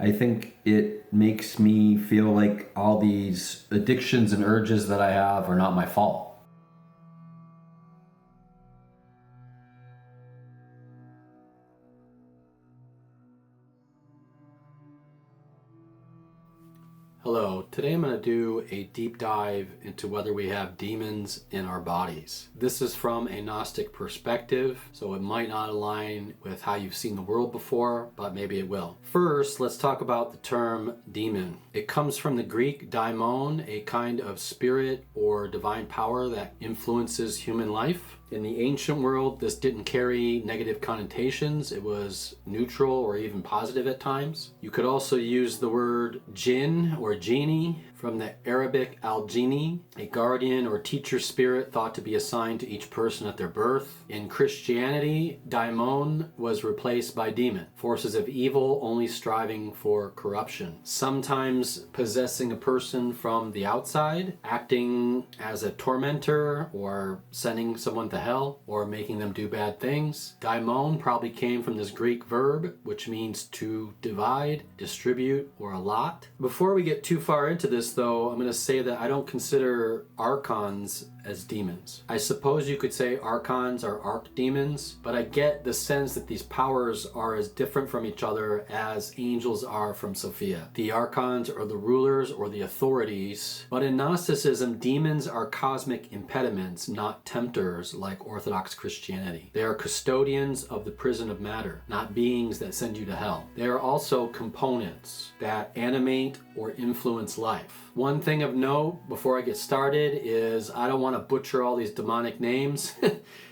I think it makes me feel like all these addictions and urges that I have are not my fault. Hello, today I'm going to do a deep dive into whether we have demons in our bodies. This is from a Gnostic perspective, so it might not align with how you've seen the world before, but maybe it will. First, let's talk about the term demon. It comes from the Greek daimon, a kind of spirit or divine power that influences human life. In the ancient world, this didn't carry negative connotations. It was neutral or even positive at times. You could also use the word jinn or genie from the Arabic al-jini, a guardian or teacher spirit thought to be assigned to each person at their birth. In Christianity, daimon was replaced by demon, forces of evil only striving for corruption, sometimes possessing a person from the outside, acting as a tormentor or sending someone to hell or making them do bad things. Daimon probably came from this Greek verb, which means to divide, distribute, or allot. Before we get too far into this, though, I'm going to say that I don't consider Archons as demons. I suppose you could say Archons are archdemons, but I get the sense that these powers are as different from each other as angels are from Sophia. The Archons are the rulers or the authorities, but in Gnosticism, demons are cosmic impediments, not tempters like Orthodox Christianity. They are custodians of the prison of matter, not beings that send you to hell. They are also components that animate or influence life. One thing of note before I get started is I don't want to butcher all these demonic names.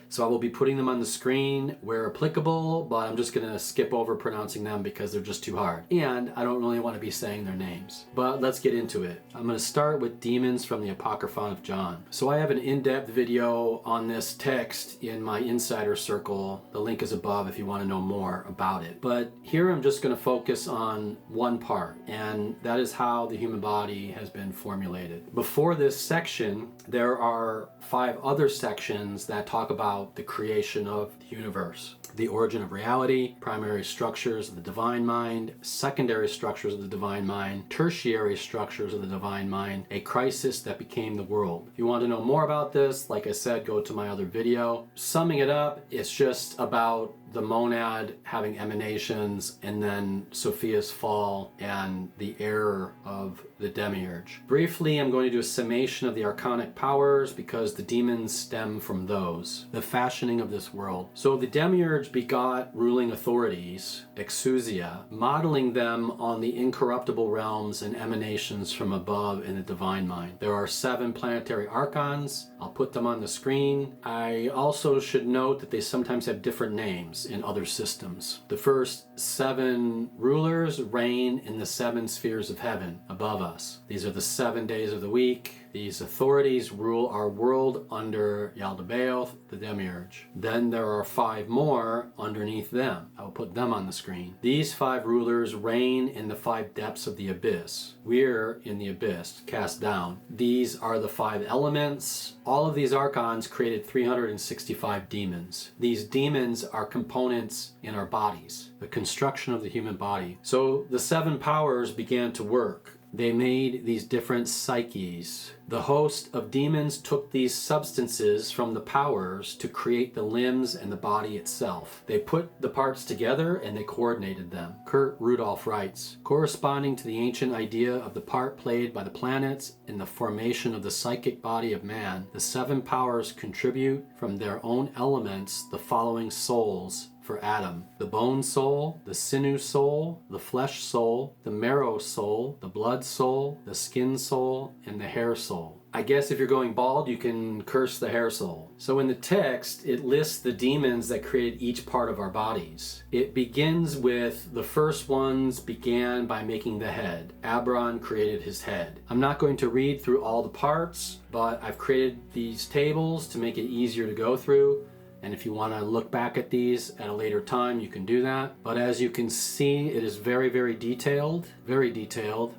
So I will be putting them on the screen where applicable, but I'm just going to skip over pronouncing them because they're just too hard. And I don't really want to be saying their names. But let's get into it. I'm going to start with demons from the Apocryphon of John. So I have an in-depth video on this text in my insider circle. The link is above if you want to know more about it. But here I'm just going to focus on one part, and that is how the human body has been formulated. Before this section, there are 5 other sections that talk about the creation of the universe, the origin of reality, primary structures of the divine mind, secondary structures of the divine mind, tertiary structures of the divine mind, a crisis that became the world. If you want to know more about this, like I said, go to my other video. Summing it up, it's just about the monad having emanations, and then Sophia's fall and the error of the demiurge. Briefly, I'm going to do a summation of the archonic powers because the demons stem from those, the fashioning of this world. So the demiurge begot ruling authorities, exousia, modeling them on the incorruptible realms and emanations from above in the divine mind. There are 7 planetary archons. I'll put them on the screen. I also should note that they sometimes have different names in other systems. The first 7 rulers reign in the 7 spheres of heaven above us. These are the 7 days of the week. These authorities rule our world under Yaldabaoth, the demiurge. Then there are 5 more underneath them. I will put them on the screen. These 5 rulers reign in the 5 depths of the abyss. We're in the abyss, cast down. These are the 5 elements. All of these archons created 365 demons. These demons are components in our bodies, the construction of the human body. So the 7 powers began to work. They made these different psyches. The host of demons took these substances from the powers to create the limbs and the body itself. They put the parts together and they coordinated them. Kurt Rudolph writes, corresponding to the ancient idea of the part played by the planets in the formation of the psychic body of man, the 7 powers contribute from their own elements the following souls for Adam: the bone soul, the sinew soul, the flesh soul, the marrow soul, the blood soul, the skin soul, and the hair soul. I guess if you're going bald, you can curse the hair soul. So in the text, it lists the demons that created each part of our bodies. It begins with the first ones began by making the head. Abron created his head. I'm not going to read through all the parts, but I've created these tables to make it easier to go through. And if you want to look back at these at a later time, you can do that. But as you can see, it is very, very detailed,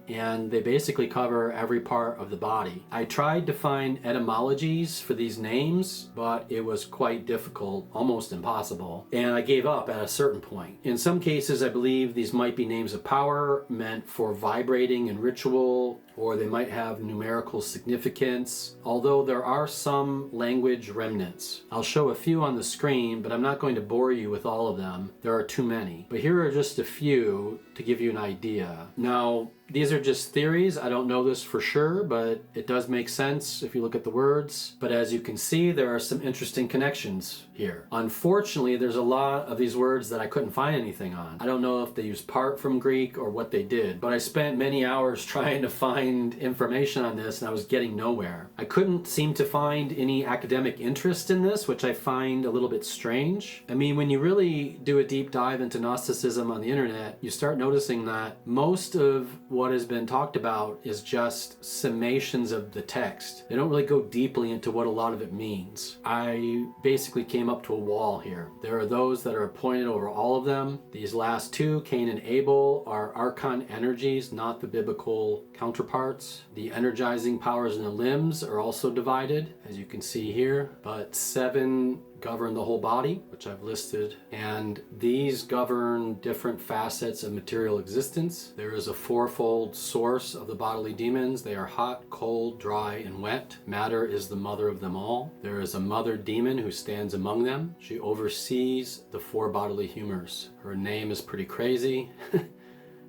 and they basically cover every part of the body. I tried to find etymologies for these names, but it was quite difficult, almost impossible. And I gave up at a certain point. In some cases, I believe these might be names of power meant for vibrating and ritual, or they might have numerical significance, although there are some language remnants. I'll show a few on the screen, but I'm not going to bore you with all of them. There are too many. But here are just a few to give you an idea. Now, these are just theories. I don't know this for sure, but it does make sense if you look at the words. But as you can see, there are some interesting connections here. Unfortunately, there's a lot of these words that I couldn't find anything on. I don't know if they used part from Greek or what they did, but I spent many hours trying to find information on this and I was getting nowhere. I couldn't seem to find any academic interest in this, which I find a little bit strange. I mean, when you really do a deep dive into Gnosticism on the internet, you start noticing that most of what has been talked about is just summations of the text. They don't really go deeply into what a lot of it means. I basically came up to a wall here. There are those that are appointed over all of them. These last two, Cain and Abel, are Archon energies, not the biblical counterparts. The energizing powers in the limbs are also divided, as you can see here, but 7 govern the whole body, which I've listed, and these govern different facets of material existence. There is a 4-fold source of the bodily demons. They are hot, cold, dry, and wet. Matter is the mother of them all. There is a mother demon who stands among them. She oversees the 4 bodily humors. Her name is pretty crazy.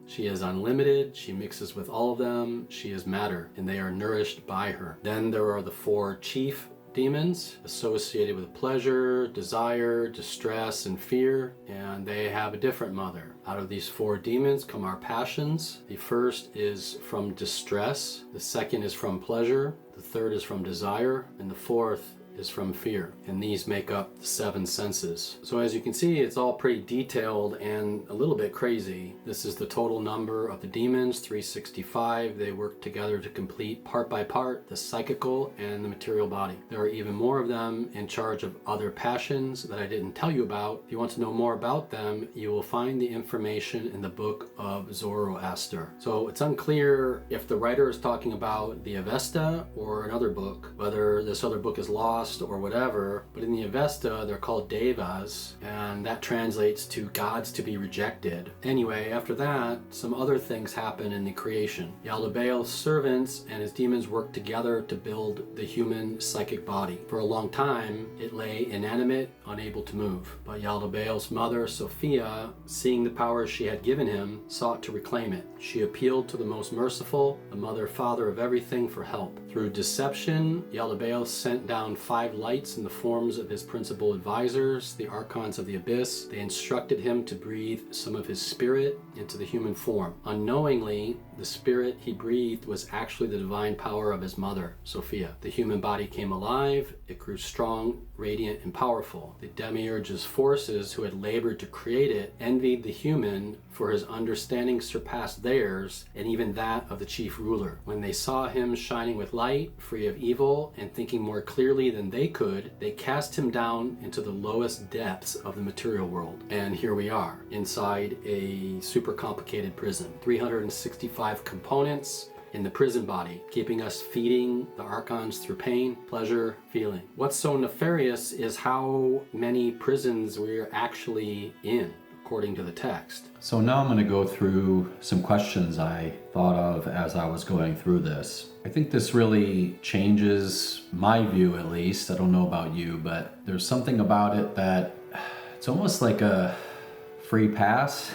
She is unlimited, she mixes with all of them, she is matter, and they are nourished by her. Then there are the 4 chief demons associated with pleasure, desire, distress, and fear, and they have a different mother. Out of these 4 demons come our passions. The first is from distress, the second is from pleasure, the third is from desire, and the fourth is from fear, and these make up the 7 senses. So as you can see, it's all pretty detailed and a little bit crazy. This is the total number of the demons, 365. They work together to complete part by part the psychical and the material body. There are even more of them in charge of other passions that I didn't tell you about. If you want to know more about them, you will find the information in the book of Zoroaster. So it's unclear if the writer is talking about the Avesta or another book, whether this other book is lost or whatever, but in the Avesta they're called devas, and that translates to gods to be rejected. Anyway, after that, some other things happen in the creation. Yaldabaoth's servants and his demons work together to build the human psychic body. For a long time, it lay inanimate, unable to move. But Yaldabaoth's mother, Sophia, seeing the powers she had given him, sought to reclaim it. She appealed to the most merciful, the mother, father of everything, for help. Through deception, Yaldabaoth sent down 5 lights in the forms of his principal advisors, the Archons of the Abyss. They instructed him to breathe some of his spirit into the human form. Unknowingly, the spirit he breathed was actually the divine power of his mother, Sophia. The human body came alive, it grew strong, radiant, and powerful. The demiurge's forces, who had labored to create it, envied the human, for his understanding surpassed theirs, and even that of the chief ruler. When they saw him shining with light, free of evil, and thinking more clearly than they could, they cast him down into the lowest depths of the material world. And here we are, inside a super complicated prison. 365 components in the prison body, keeping us feeding the Archons through pain, pleasure, feeling. What's so nefarious is how many prisons we're actually in, according to the text. So now I'm going to go through some questions I thought of as I was going through this. I think this really changes my view, at least. I don't know about you, but there's something about it that it's almost like a free pass.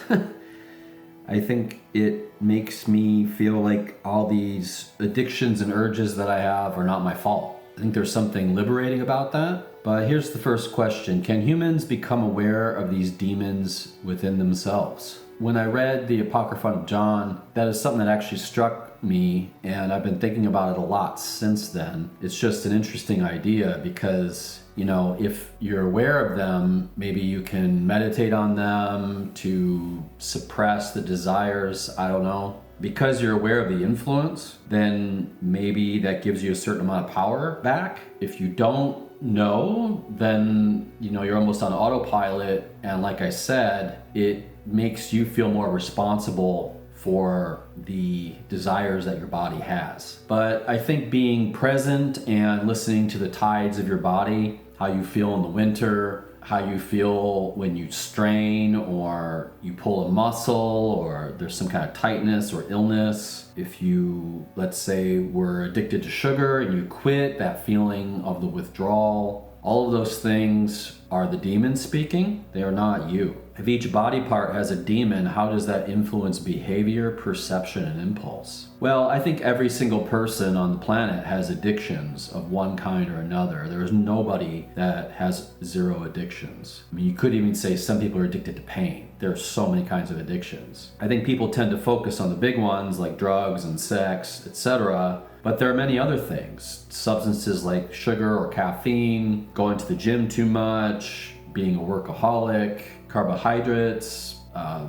I think it makes me feel like all these addictions and urges that I have are not my fault. I think there's something liberating about that. But here's the first question. Can humans become aware of these demons within themselves? When I read the Apocryphon of John, that is something that actually struck me, and I've been thinking about it a lot since then. It's just an interesting idea because, you know, if you're aware of them, maybe you can meditate on them to suppress the desires, I don't know. Because you're aware of the influence, then maybe that gives you a certain amount of power back. If you don't know, then you're almost on autopilot, and like I said, it makes you feel more responsible for the desires that your body has. But I think being present and listening to the tides of your body, how you feel in the winter, how you feel when you strain or you pull a muscle or there's some kind of tightness or illness. If you, let's say, were addicted to sugar and you quit, that feeling of the withdrawal, all of those things are the demons speaking. They are not you. If each body part has a demon, how does that influence behavior, perception, and impulse? Well, I think every single person on the planet has addictions of one kind or another. There is nobody that has zero addictions. I mean, you could even say some people are addicted to pain. There are so many kinds of addictions. I think people tend to focus on the big ones like drugs and sex, etc. But there are many other things. Substances like sugar or caffeine, going to the gym too much, being a workaholic, carbohydrates,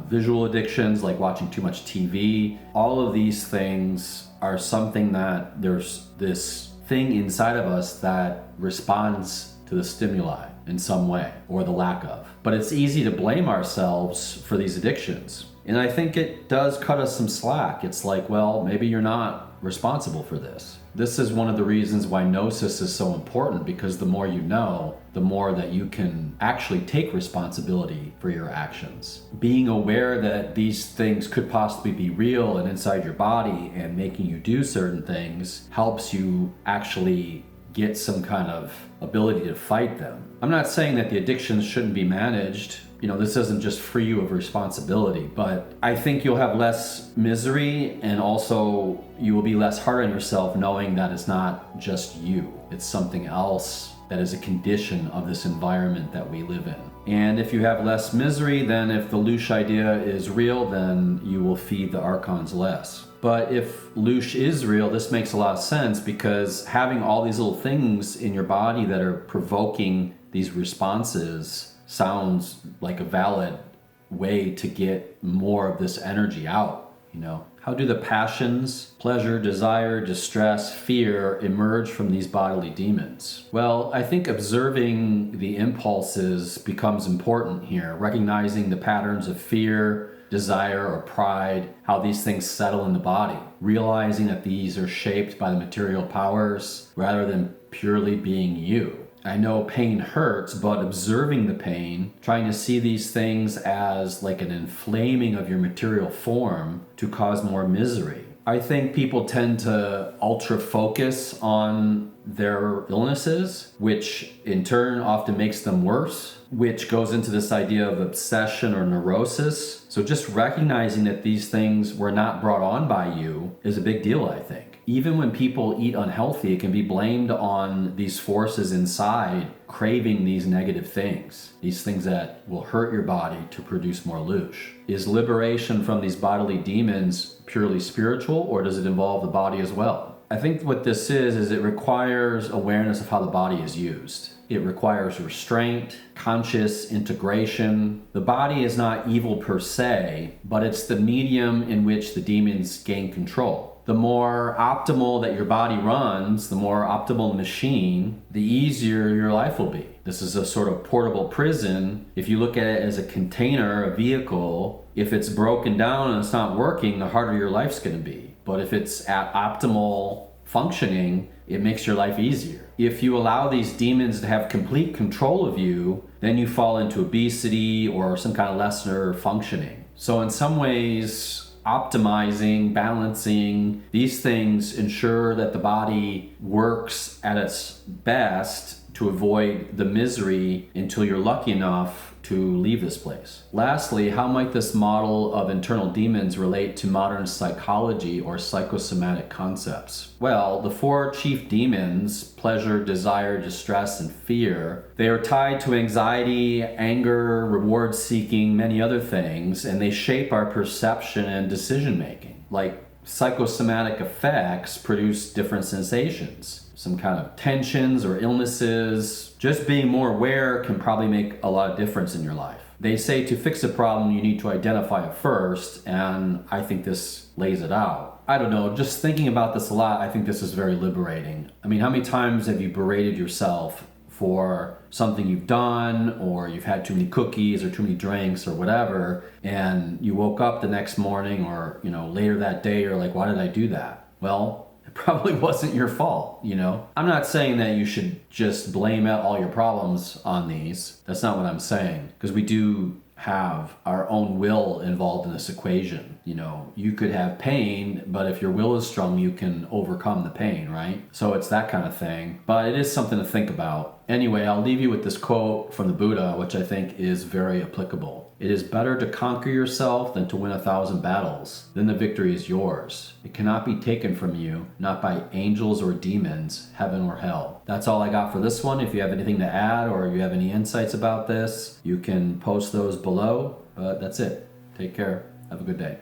visual addictions like watching too much TV. All of these things are something that there's this thing inside of us that responds to the stimuli in some way, or the lack of. But it's easy to blame ourselves for these addictions. And I think it does cut us some slack. It's like, well, maybe you're not responsible for this. This is one of the reasons why Gnosis is so important, because the more you know, the more that you can actually take responsibility for your actions. Being aware that these things could possibly be real and inside your body and making you do certain things helps you actually get some kind of ability to fight them. I'm not saying that the addictions shouldn't be managed. This doesn't just free you of responsibility, but I think you'll have less misery, and also you will be less hard on yourself knowing that it's not just you. It's something else that is a condition of this environment that we live in. And if you have less misery, then if the Loosh idea is real, then you will feed the Archons less. But if Loosh is real, this makes a lot of sense, because having all these little things in your body that are provoking these responses sounds like a valid way to get more of this energy out. How do the passions, pleasure, desire, distress, fear emerge from these bodily demons? Well, I think observing the impulses becomes important here, recognizing the patterns of fear, desire, or pride, how these things settle in the body, realizing that these are shaped by the material powers rather than purely being you. I know pain hurts, but observing the pain, trying to see these things as like an inflaming of your material form to cause more misery. I think people tend to ultra focus on their illnesses, which in turn often makes them worse, which goes into this idea of obsession or neurosis. So just recognizing that these things were not brought on by you is a big deal, I think. Even when people eat unhealthy, it can be blamed on these forces inside craving these negative things, these things that will hurt your body to produce more Loosh. Is liberation from these bodily demons purely spiritual, or does it involve the body as well? I think what this is it requires awareness of how the body is used. It requires restraint, conscious integration. The body is not evil per se, but it's the medium in which the demons gain control. The more optimal that your body runs, the more optimal machine, the easier your life will be. This is a sort of portable prison. If you look at it as a container, a vehicle, if it's broken down and it's not working, the harder your life's going to be. But if it's at optimal functioning, it makes your life easier. If you allow these demons to have complete control of you, then you fall into obesity or some kind of lesser functioning. So in some ways, optimizing, balancing, these things ensure that the body works at its best to avoid the misery until you're lucky enough to leave this place. Lastly, how might this model of internal demons relate to modern psychology or psychosomatic concepts? Well, the four chief demons, pleasure, desire, distress, and fear, they are tied to anxiety, anger, reward seeking, many other things, and they shape our perception and decision making. Like psychosomatic effects produce different sensations, some kind of tensions or illnesses. Just being more aware can probably make a lot of difference in your life. They say to fix a problem, you need to identify it first, and I think this lays it out. I don't know, just thinking about this a lot, I think this is very liberating. I mean, how many times have you berated yourself for something you've done, or you've had too many cookies or too many drinks or whatever, and you woke up the next morning or, later that day, you're like, why did I do that? Well, it probably wasn't your fault, I'm not saying that you should just blame out all your problems on these. That's not what I'm saying, because we do have our own will involved in this equation. You could have pain, but if your will is strong, you can overcome the pain, right? So it's that kind of thing, but it is something to think about. Anyway, I'll leave you with this quote from the Buddha, which I think is very applicable. It is better to conquer yourself than to win 1,000 battles. Then the victory is yours. It cannot be taken from you, not by angels or demons, heaven or hell. That's all I got for this one. If you have anything to add or you have any insights about this, you can post those below. But that's it. Take care. Have a good day.